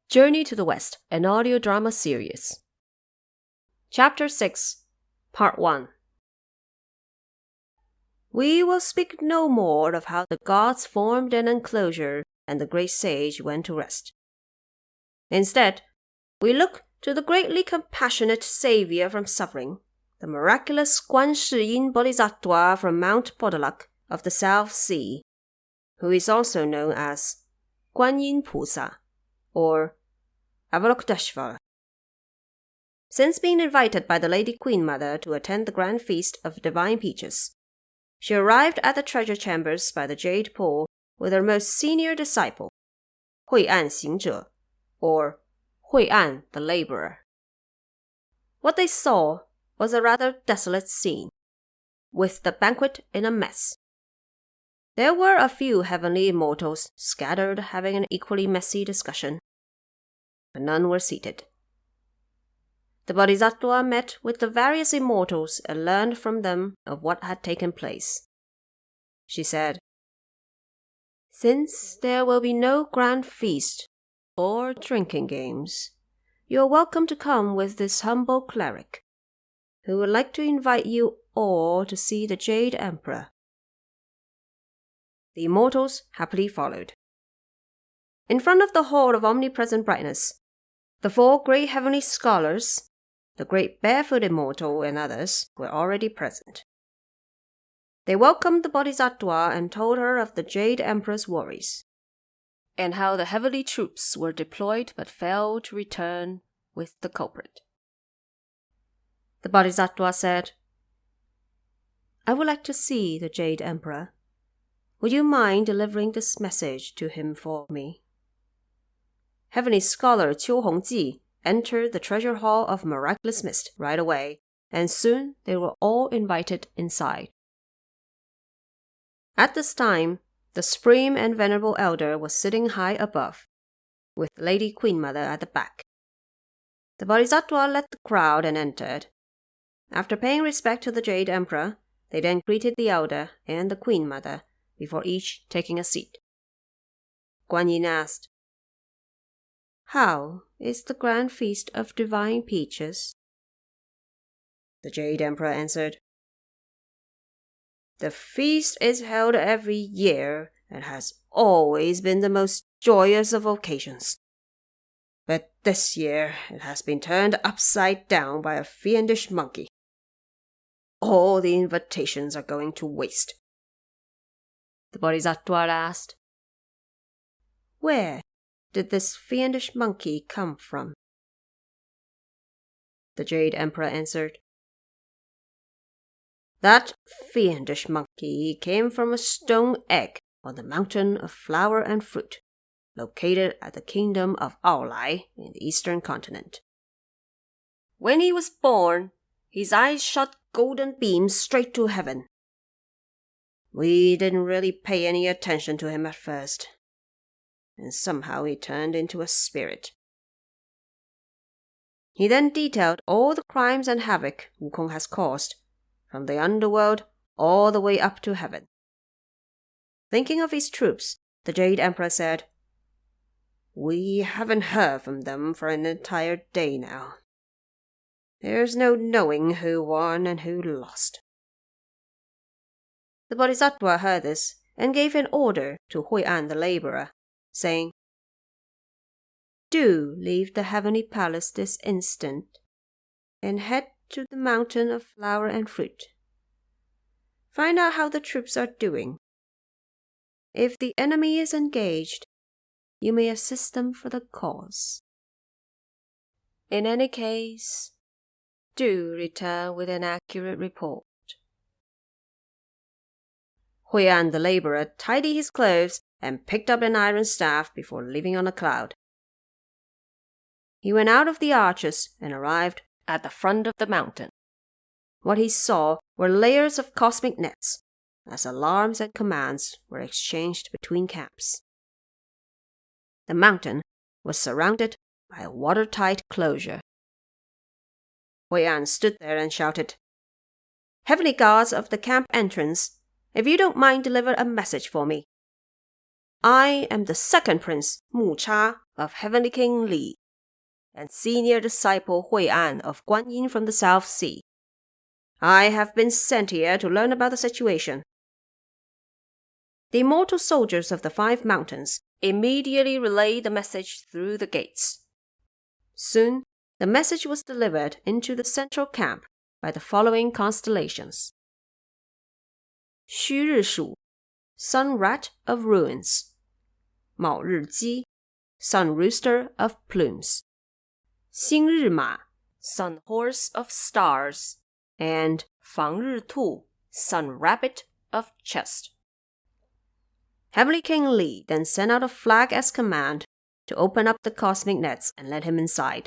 Journey to the West, an audio drama series. Chapter 6, Part 1. We will speak no more of how the gods formed an enclosure and the great sage went to rest. Instead, we look to the greatly compassionate savior from suffering, the miraculous Guanyin Bodhisattva from Mount Podolak of the South Sea, who is also known as Guanyin Pusa, or Avalokiteshvara. Since being invited by the Lady Queen Mother to attend the grand feast of divine peaches, she arrived at the treasure chambers by the Jade Pool with her most senior disciple, Huian Xingzhe, or Huian the Laborer. What they saw was a rather desolate scene, with the banquet in a mess. There were a few heavenly immortals scattered having an equally messy discussion, but none were seated. The Bodhisattva met with the various immortals and learned from them of what had taken place. She said, "Since there will be no grand feast or drinking games, you are welcome to come with this humble cleric, who would like to invite you all to see the Jade Emperor." The immortals happily followed. In front of the hall of omnipresent brightness, the 4 great heavenly scholars, the great barefoot immortal and others, were already present. They welcomed the Bodhisattva and told her of the Jade Emperor's worries, and how the heavenly troops were deployed but failed to return with the culprit. The Bodhisattva said, "I would like to see the Jade Emperor. Would you mind delivering this message to him for me?" Heavenly scholar Qiu Hongji entered the treasure hall of miraculous mist right away, and soon they were all invited inside. At this time, the supreme and venerable elder was sitting high above, with Lady Queen Mother at the back. The Bodhisattva led the crowd and entered. After paying respect to the Jade Emperor, they then greeted the elder and the Queen Mother before each taking a seat. Guanyin asked, "How is the grand feast of divine peaches?" The Jade Emperor answered, "The feast is held every year and has always been the most joyous of occasions. But this year it has been turned upside down by a fiendish monkey. All the invitations are going to waste." The Bodhisattva asked, "Where did this fiendish monkey come from?" The Jade Emperor answered, "That fiendish monkey came from a stone egg on the mountain of flower and fruit, located at the kingdom of Erlang in the eastern continent. When he was born, his eyes shot golden beams straight to heaven. We didn't really pay any attention to him at first, and somehow he turned into a spirit. He then detailed all the crimes and havoc Wukong has caused, from the underworld all the way up to heaven." Thinking of his troops, the Jade Emperor said, "We haven't heard from them for an entire day now. There's no knowing who won and who lost." The Bodhisattva heard this and gave an order to Huian the Laborer, saying, "Do leave the heavenly palace this instant and head to the mountain of flower and fruit. Find out how the troops are doing. If the enemy is engaged, you may assist them for the cause. In any case, do return with an accurate report." Huian the Laborer tidied his clothes and picked up an iron staff before leaving on a cloud. He went out of the arches and arrived at the front of the mountain. What he saw were layers of cosmic nets, as alarms and commands were exchanged between camps. The mountain was surrounded by a watertight closure. Huian stood there and shouted, "Heavenly guards of the camp entrance, if you don't mind deliver a message for me. I am the second prince, Mu Cha, of Heavenly King Li, and senior disciple Huian of Guanyin from the South Sea. I have been sent here to learn about the situation. The immortal soldiers of the 5 mountains immediately relayed the message through the gates. Soon, the message was delivered into the central camp by the following constellations. 戌日鼠, sun rat of ruins. 卯日鸡, sun rooster of plumes. 辛日马, sun horse of stars. And 房日兔, sun rabbit of chest. Heavenly King Li then sent out a flag as command to open up the cosmic nets and let him inside.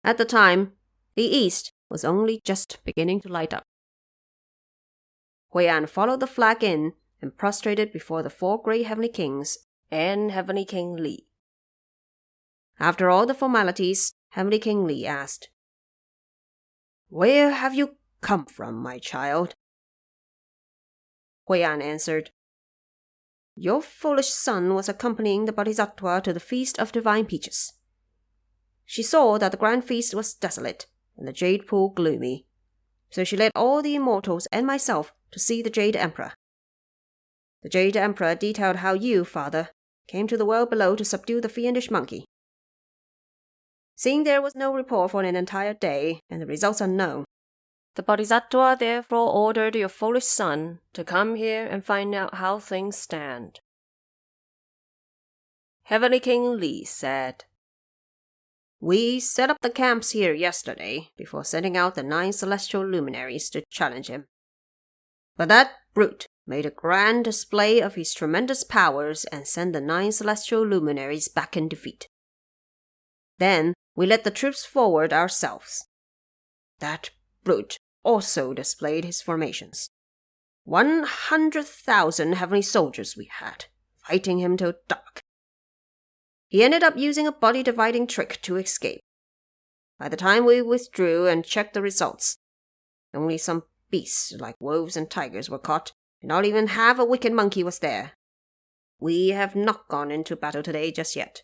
At the time, the east was only just beginning to light up. Huian followed the flag in and prostrated before the 4 great heavenly kings and Heavenly King Li. After all the formalities, Heavenly King Li asked, "Where have you come from, my child?" Huian answered, "Your foolish son was accompanying the Bodhisattva to the Feast of Divine Peaches. She saw that the grand feast was desolate and the jade pool gloomy, so she led all the immortals and myself to see the Jade Emperor. The Jade Emperor detailed how you, father, came to the world below to subdue the fiendish monkey. Seeing there was no report for an entire day and the results unknown, the Bodhisattva therefore ordered your foolish son to come here and find out how things stand." Heavenly King Li said, "We set up the camps here yesterday before sending out the 9 celestial luminaries to challenge him. But that brute made a grand display of his tremendous powers and sent the 9 celestial luminaries back in defeat. Then we led the troops forward ourselves. That brute also displayed his formations. 100,000 heavenly soldiers we had, fighting him till dark. He ended up using a body-dividing trick to escape. By the time we withdrew and checked the results, only some beasts like wolves and tigers were caught, and not even half a wicked monkey was there. We have not gone into battle today just yet."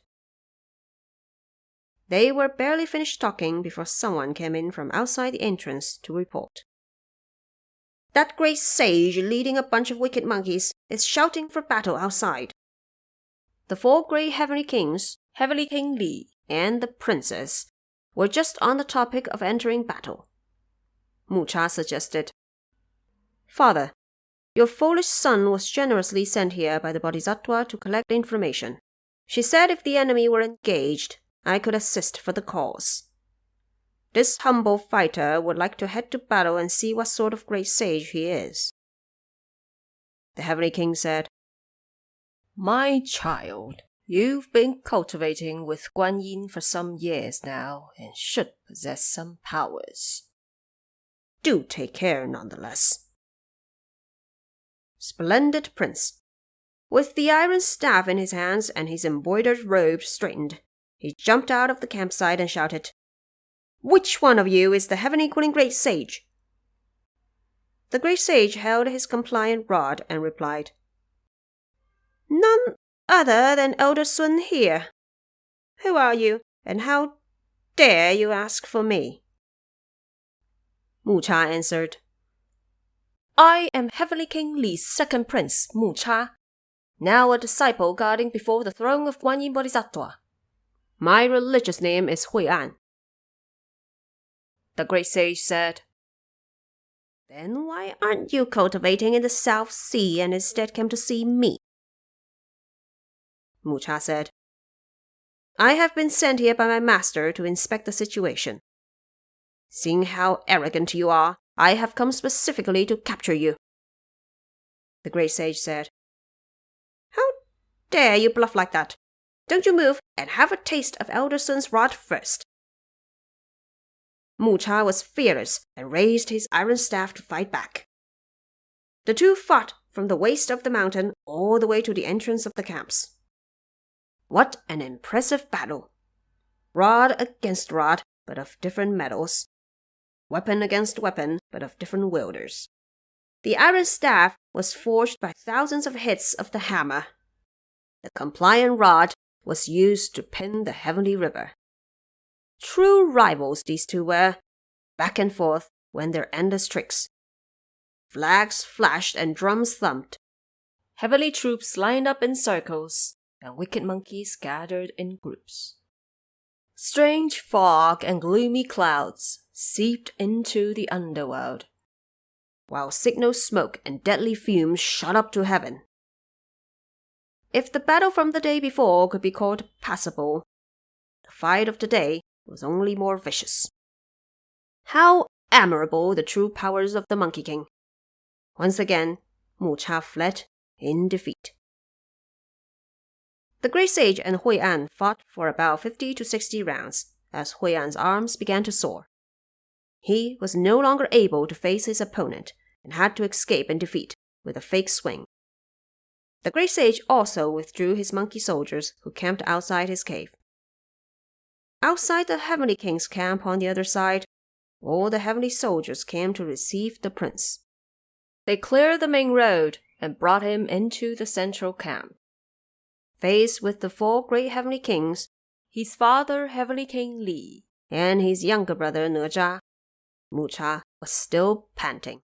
They were barely finished talking before someone came in from outside the entrance to report. "That great sage leading a bunch of wicked monkeys is shouting for battle outside." The 4 great heavenly kings, Heavenly King Li, and the princess were just on the topic of entering battle. Mu Cha suggested, "Father, your foolish son was generously sent here by the Bodhisattva to collect information. She said if the enemy were engaged, I could assist for the cause. This humble fighter would like to head to battle and see what sort of great sage he is." The Heavenly King said, "My child, you've been cultivating with Guanyin for some years now and should possess some powers. Do take care nonetheless." Splendid Prince. With the iron staff in his hands and his embroidered robe straightened, he jumped out of the campsite and shouted, "Which one of you is the heaven-equaling great sage?" The great sage held his compliant rod and replied, "None other than Elder Sun here. Who are you, and how dare you ask for me?" Mu Cha answered, "I am Heavenly King Li's second prince, Mu Cha, now a disciple guarding before the throne of Guanyin Bodhisattva. My religious name is Huian." The great sage said, "Then why aren't you cultivating in the South Sea and instead came to see me?" Mu Cha said, "I have been sent here by my master to inspect the situation. Seeing how arrogant you are, I have come specifically to capture you." The great sage said, "How dare you bluff like that? Don't you move and have a taste of Elder Sun's rod first." Mu Cha was fearless and raised his iron staff to fight back. The two fought from the waist of the mountain all the way to the entrance of the camps. What an impressive battle! Rod against rod, but of different metals. Weapon against weapon, but of different wielders. The iron staff was forged by thousands of hits of the hammer, the compliant rod was used to pin the heavenly river. True rivals these two were. Back and forth went their endless tricks. Flags flashed and drums thumped. Heavenly troops lined up in circles, and wicked monkeys gathered in groups. Strange fog and gloomy clouds seeped into the underworld, while signal smoke and deadly fumes shot up to heaven. If the battle from the day before could be called passable, the fight of the day was only more vicious. How admirable the true powers of the Monkey King! Once again, Mu Cha fled in defeat. The great sage and Huian fought for about 50 to 60 rounds as Huian's arms began to sore. He was no longer able to face his opponent and had to escape in defeat with a fake swing. The great sage also withdrew his monkey soldiers who camped outside his cave. Outside the Heavenly King's camp on the other side, all the heavenly soldiers came to receive the prince. They cleared the main road and brought him into the central camp. Faced with the 4 great heavenly kings, his father Heavenly King Li, and his younger brother Ne Zha, Mu Cha was still panting.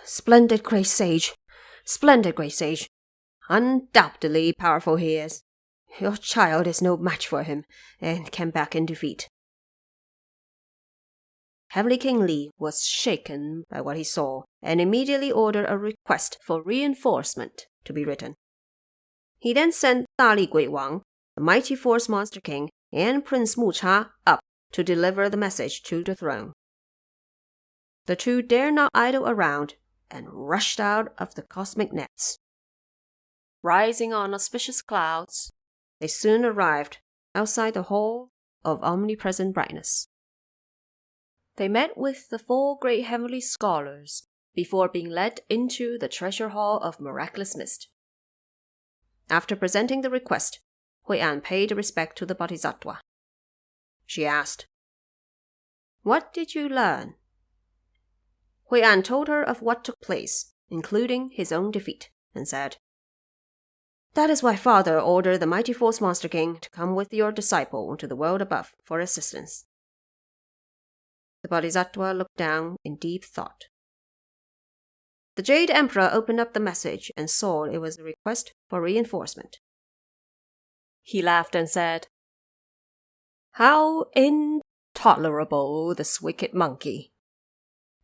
Splendid great sage! Splendid great sage! Undoubtedly powerful he is. Your child is no match for him, and came back in defeat. Heavenly King Li was shaken by what he saw, and immediately ordered a request for reinforcement to be written. He then sent Dali Gui Wang, the mighty Force Monster King, and Prince Mu Cha up to deliver the message to the throne. The two dared not idle around and rushed out of the cosmic nets. Rising on auspicious clouds, they soon arrived outside the hall of omnipresent brightness. They met with the 4 great heavenly scholars before being led into the treasure hall of miraculous mist. After presenting the request, Huian paid respect to the Bodhisattva. She asked, "What did you learn?" Huian told her of what took place, including his own defeat, and said, "That is why Father ordered the mighty Force Monster King to come with your disciple to the world above for assistance." The Bodhisattva looked down in deep thought. The Jade Emperor opened up the message and saw it was a request for reinforcement. He laughed and said, "How intolerable this wicked monkey!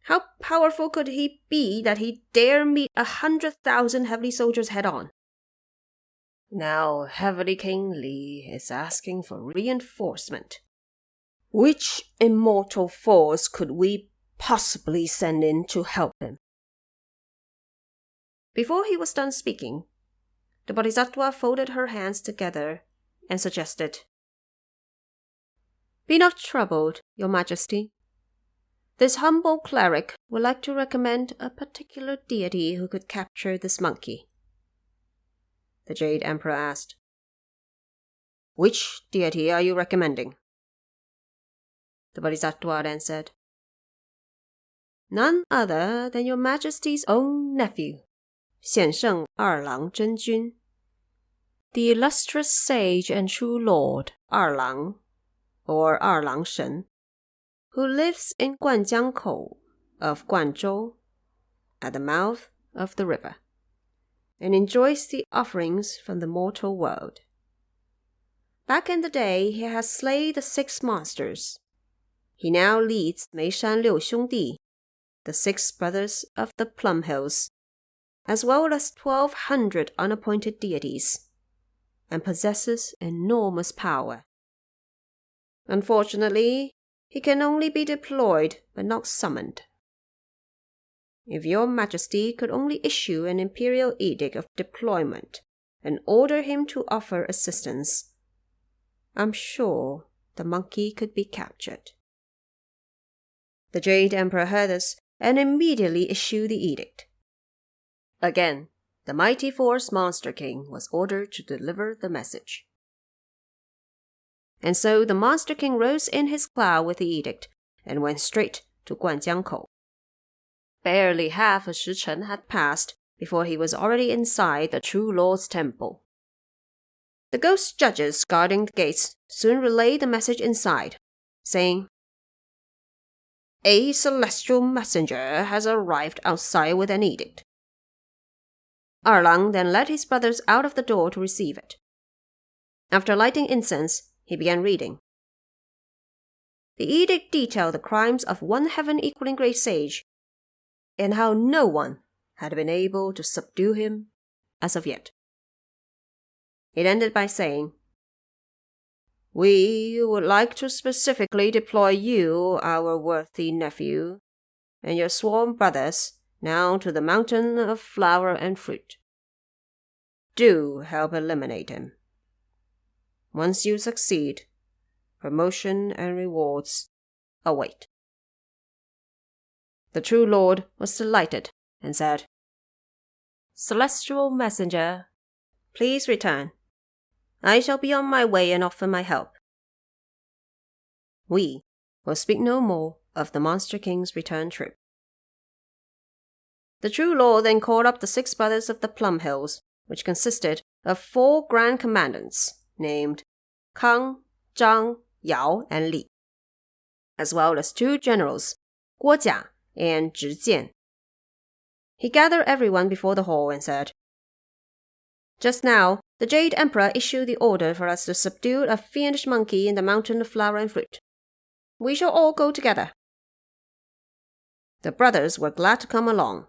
How powerful could he be that he dare meet 100,000 heavenly soldiers head-on? Now Heavenly King Li is asking for reinforcement. Which immortal force could we possibly send in to help him?" Before he was done speaking, the Bodhisattva folded her hands together and suggested, "Be not troubled, Your Majesty. This humble cleric would like to recommend a particular deity who could capture this monkey." The Jade Emperor asked, "Which deity are you recommending?" The Bodhisattva then said, "None other than Your Majesty's own nephew, Xian Sheng Erlang Zhenjun, the illustrious sage and true lord Erlang, or Erlang Shen, who lives in Guanjiang of Guanzhou, at the mouth of the river, and enjoys the offerings from the mortal world. Back in the day, he has slain the 6 monsters. He now leads Meishan Liu Xiongdi, the 6 brothers of the Plum Hills, as well as 1,200 unappointed deities, and possesses enormous power. Unfortunately, he can only be deployed but not summoned. If Your Majesty could only issue an imperial edict of deployment and order him to offer assistance, I'm sure the monkey could be captured." The Jade Emperor heard this and immediately issued the edict. Again, the mighty Force Monster King was ordered to deliver the message. And so the Monster King rose in his cloud with the edict and went straight to Guanjiang. Barely half a shichen had passed before he was already inside the true Lord's temple. The ghost judges guarding the gates soon relayed the message inside, saying, "A celestial messenger has arrived outside with an edict." Erlang then led his brothers out of the door to receive it. After lighting incense, he began reading. The edict detailed the crimes of one heaven-equaling great sage, and how no one had been able to subdue him as of yet. It ended by saying, "We would like to specifically deploy you, our worthy nephew, and your sworn brothers, now to the mountain of flower and fruit. Do help eliminate him. Once you succeed, promotion and rewards await." The true Lord was delighted and said, "Celestial messenger, please return. I shall be on my way and offer my help." We will speak no more of the Monster King's return trip. The true Lord then called up the 6 brothers of the Plum Hills, which consisted of 4 grand commandants named Kang, Zhang, Yao, and Li, as well as 2 generals, Guojia and Zhijian. He gathered everyone before the hall and said, "Just now, the Jade Emperor issued the order for us to subdue a fiendish monkey in the mountain of flower and fruit. We shall all go together." The brothers were glad to come along.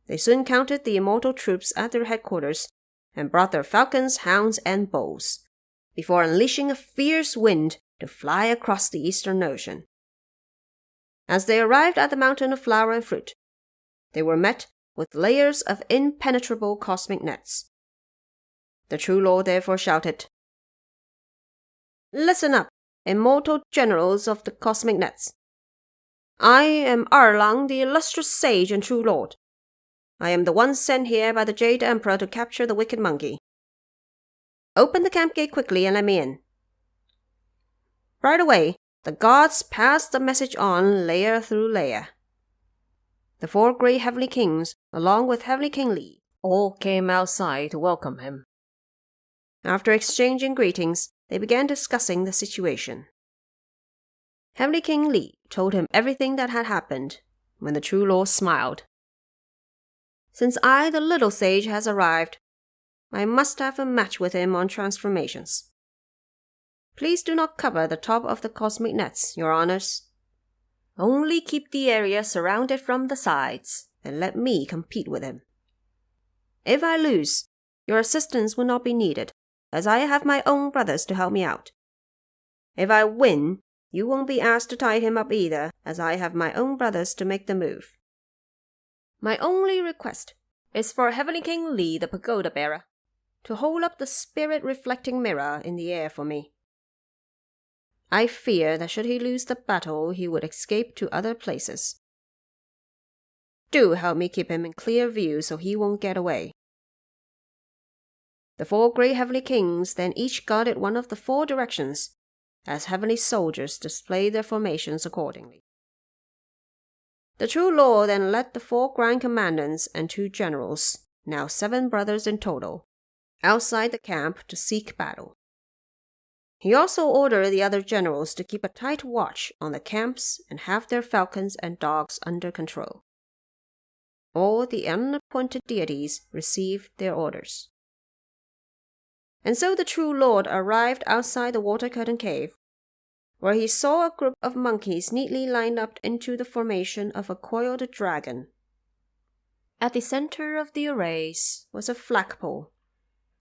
They soon counted the immortal troops at their headquarters and brought their falcons, hounds, and bows, before unleashing a fierce wind to fly across the eastern ocean. As they arrived at the mountain of flower and fruit, they were met with layers of impenetrable cosmic nets. The true Lord therefore shouted, "Listen up, immortal generals of the cosmic nets. I am Erlang, the illustrious sage and true Lord. I am the one sent here by the Jade Emperor to capture the wicked monkey. Open the camp gate quickly and let me in." Right away, the gods passed the message on layer through layer. The 4 great heavenly kings, along with Heavenly King Li, all came outside to welcome him. After exchanging greetings, they began discussing the situation. Heavenly King Li told him everything that had happened, when the true Lord smiled. "Since I, the little sage, has arrived, I must have a match with him on transformations. Please do not cover the top of the cosmic nets, your honors. Only keep the area surrounded from the sides, and let me compete with him. If I lose, your assistance will not be needed, as I have my own brothers to help me out. If I win, you won't be asked to tie him up either, as I have my own brothers to make the move. My only request is for Heavenly King Li, the pagoda bearer, to hold up the spirit-reflecting mirror in the air for me. I fear that should he lose the battle, he would escape to other places. Do help me keep him in clear view so he won't get away." The 4 great heavenly kings then each guarded one of the 4 directions, as heavenly soldiers displayed their formations accordingly. The true Lord then led the 4 grand commandants and 2 generals, now 7 brothers in total, outside the camp to seek battle. He also ordered the other generals to keep a tight watch on the camps and have their falcons and dogs under control. All the unappointed deities received their orders. And so the true Lord arrived outside the water curtain cave, where he saw a group of monkeys neatly lined up into the formation of a coiled dragon. At the center of the arrays was a flagpole,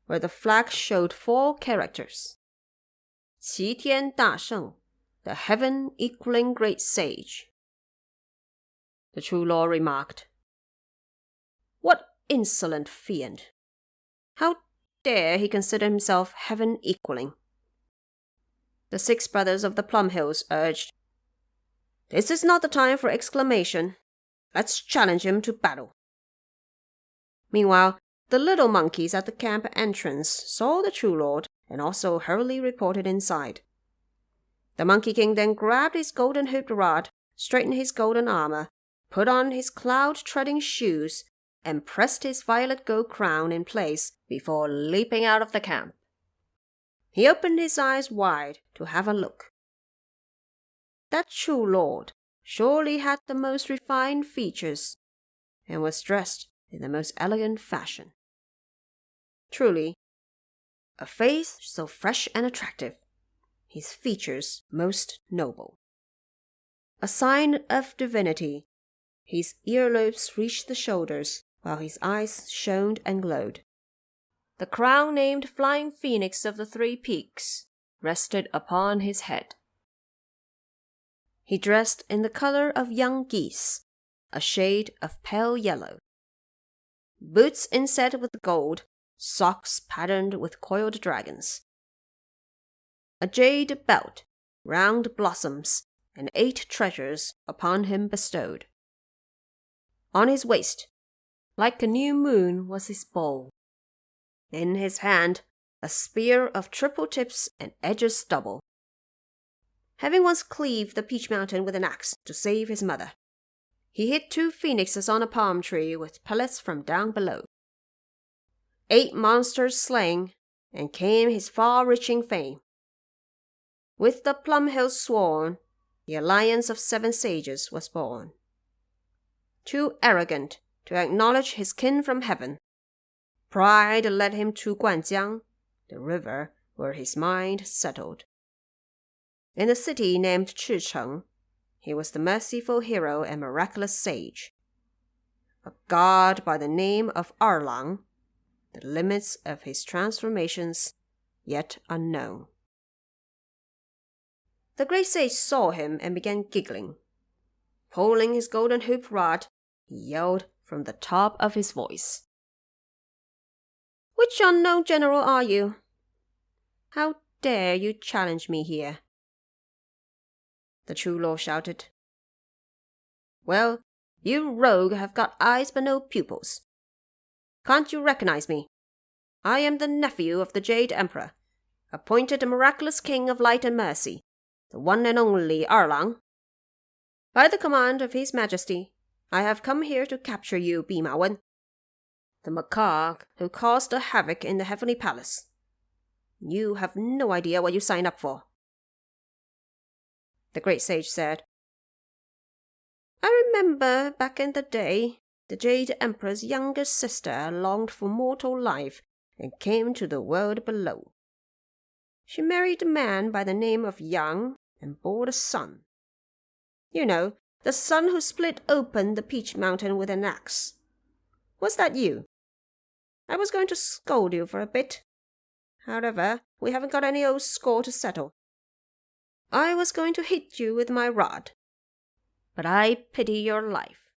where the flag showed 4 characters. 齐天大圣, the heaven-equaling great sage. The true Lord remarked, "What insolent fiend! How dare he consider himself heaven-equaling?" The 6 brothers of the Plum Hills urged, "This is not the time for exclamation. Let's challenge him to battle." Meanwhile, the little monkeys at the camp entrance saw the true Lord and also hurriedly reported inside. The Monkey King then grabbed his golden hooped rod, straightened his golden armor, put on his cloud-treading shoes, and pressed his violet gold crown in place before leaping out of the camp. He opened his eyes wide to have a look. That true lord surely had the most refined features, and was dressed in the most elegant fashion. Truly, a face so fresh and attractive, his features most noble. A sign of divinity, his earlobes reached the shoulders, while his eyes shone and glowed. The crown named Flying Phoenix of the Three Peaks rested upon his head. He dressed in the color of young geese, a shade of pale yellow. Boots inset with gold, socks patterned with coiled dragons. A jade belt, round blossoms, and 8 treasures upon him bestowed. On his waist, like a new moon, was his bow. In his hand, a spear of triple tips and edges double. Having once cleaved the Peach Mountain with an axe to save his mother, he hid 2 phoenixes on a palm tree with pellets from down below. 8 monsters slain, and came his far-reaching fame. With the Plum Hills sworn, the alliance of 7 sages was born. Too arrogant to acknowledge his kin from heaven, pride led him to Guanyin, the river where his mind settled. In the city named Chicheng, he was the merciful hero and miraculous sage. A god by the name of Erlang, the limits of his transformations yet unknown. The great sage saw him and began giggling. Pulling his golden hoop rod, he yelled from the top of his voice, "Which unknown general are you? How dare you challenge me here?" The true lord shouted, "Well, you rogue have got eyes but no pupils. Can't you recognize me? I am the nephew of the Jade Emperor, appointed the miraculous king of light and mercy, the one and only Erlang. By the command of His Majesty, I have come here to capture you, Bima Wen, the macaque who caused the havoc in the heavenly palace. You have no idea what you signed up for." The great sage said, "I remember back in the day, the Jade Emperor's younger sister longed for mortal life and came to the world below. She married a man by the name of Yang and bore a son. You know, the son who split open the Peach Mountain with an axe. Was that you? I was going to scold you for a bit. However, we haven't got any old score to settle. I was going to hit you with my rod, but I pity your life.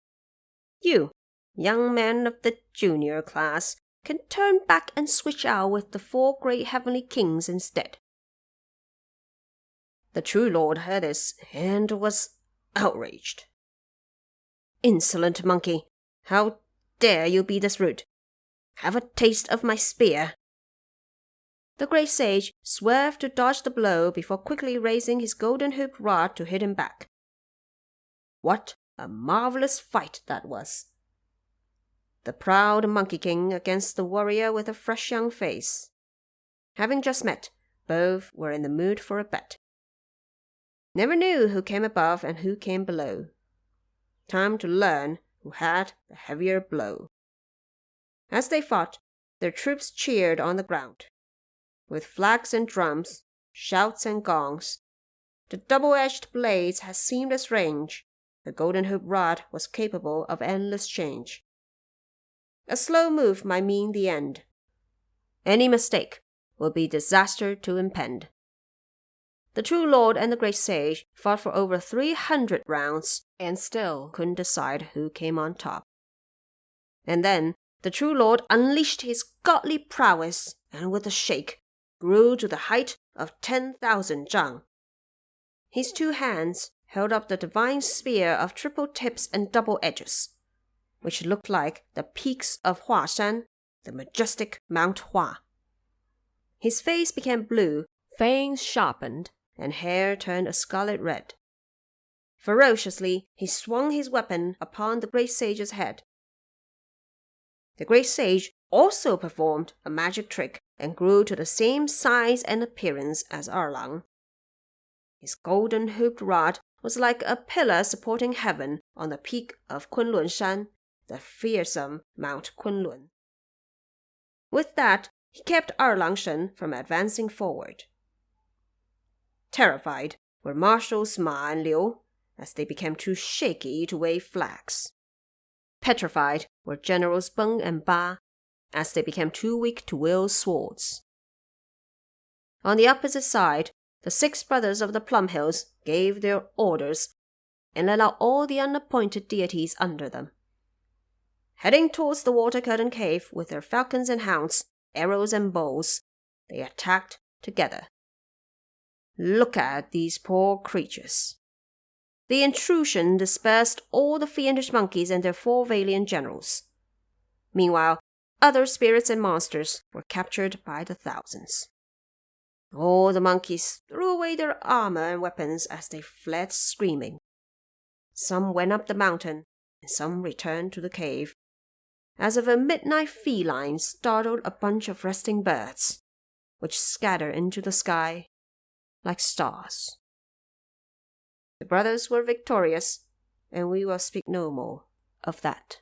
You, young man of the junior class, can turn back and switch out with the 4 great heavenly kings instead." The true lord heard this and was outraged. "Insolent monkey, how dare you be this rude? Have a taste of my spear." The great sage swerved to dodge the blow before quickly raising his golden hoop rod to hit him back. What a marvelous fight that was! The proud Monkey King against the warrior with a fresh young face. Having just met, both were in the mood for a bet. Never knew who came above and who came below. Time to learn who had the heavier blow. As they fought, their troops cheered on the ground. With flags and drums, shouts and gongs, the double-edged blades had seamless range. The golden hoop rod was capable of endless change. A slow move might mean the end. Any mistake will be disaster to impend. The true lord and the great sage fought for over 300 rounds and still couldn't decide who came on top. And then the true lord unleashed his godly prowess and with a shake grew to the height of 10,000 zhang. His 2 hands held up the divine spear of triple tips and double edges, which looked like the peaks of Huashan, the majestic Mount Hua. His face became blue, fangs sharpened, and hair turned a scarlet red. Ferociously, he swung his weapon upon the great sage's head. The great sage also performed a magic trick and grew to the same size and appearance as Erlang. His golden hooped rod was like a pillar supporting heaven on the peak of Kunlun Shan, the fearsome Mount Kunlun. With that, he kept Erlang Shen from advancing forward. Terrified were Marshals Ma and Liu, as they became too shaky to wave flags. Petrified were Generals Beng and Ba, as they became too weak to wield swords. On the opposite side, the 6 brothers of the Plum Hills gave their orders and let out all the unappointed deities under them. Heading towards the Water Curtain Cave with their falcons and hounds, arrows and bows, they attacked together. Look at these poor creatures. The intrusion dispersed all the fiendish monkeys and their 4 valiant generals. Meanwhile, other spirits and monsters were captured by the thousands. All the monkeys threw away their armor and weapons as they fled screaming. Some went up the mountain, and some returned to the cave, as if a midnight feline startled a bunch of resting birds, which scattered into the sky like stars. The brothers were victorious, and we will speak no more of that.